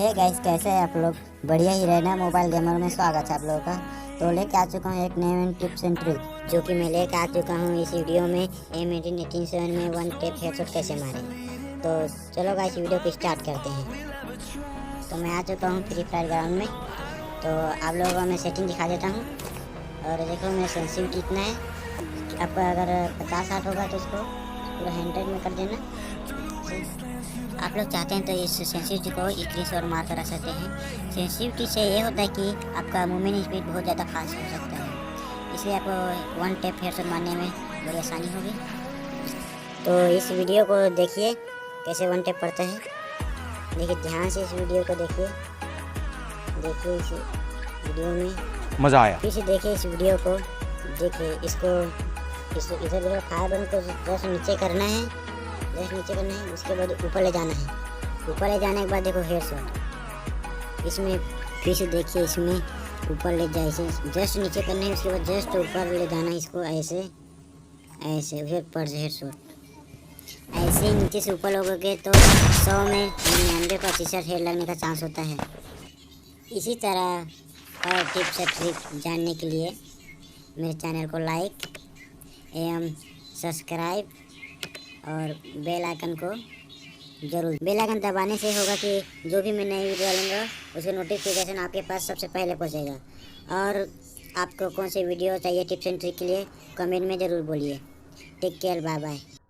Hey guys, कैसे हैं आप लोग? बढ़िया ही रहना। मोबाइल गेमर में स्वागत है आप लोगों का। तो लेके आ चुका हूँ एक नए टिप्स एंड ट्रिक, जो कि मैं लेके आ चुका हूँ इस वीडियो में A1887 में वन टेप हेडशॉट कैसे मारे। तो चलो गाइस, वीडियो को स्टार्ट करते हैं। तो मैं आ चुका हूँ फ्री फायर ग्राउंड में। तो आप लोगों को मैं सेटिंग दिखा देता हूँ। और देखो मेरा सेंसिटिविटी इतना है। आपका अगर 50-60 होगा तो इसको पूरा 100 में कर देना। आप लोग चाहते हैं तो इस सेंसिटिविटी को इंक्रीज और मार करा सकते हैं। सेंसिटिविटी से ये होता है कि आपका मूवमेंट स्पीड बहुत ज़्यादा फास्ट हो सकता है, इसलिए आपको वन टैप हेडशॉट मारने में बड़ी आसानी होगी। तो इस वीडियो को देखिए कैसे वन टैप पड़ता है। देखिए ध्यान से इस वीडियो को देखिए इस वीडियो में मज़ा आया। फिर से देखिए इस वीडियो को, देखिए इसको इधर फायर बटन को जस्ट नीचे करना है, उसके बाद ऊपर ले जाना है। ऊपर ले जाने के बाद देखो हेडशॉट, इसमें फिर से देखिए इसमें ऊपर ले जाए, इसे जस्ट नीचे करना है, उसके बाद जस्ट ऊपर ले जाना है इसको, ऐसे फिर पर हेडशॉट। ऐसे ही नीचे से ऊपर लोगोगे तो 100 में 99% हेड लगने का चांस होता है। इसी तरह और टिप्स और ट्रिक जानने के लिए मेरे चैनल को लाइक एवं सब्सक्राइब और बेल आइकन को जरूर, बेल आइकन दबाने से होगा कि जो भी मैं नई वीडियो डालूंगा उसका नोटिफिकेशन आपके पास सबसे पहले पहुंचेगा। और आपको कौन से वीडियो चाहिए टिप्स एंड ट्रिक के लिए कमेंट में ज़रूर बोलिए। Take care, bye bye.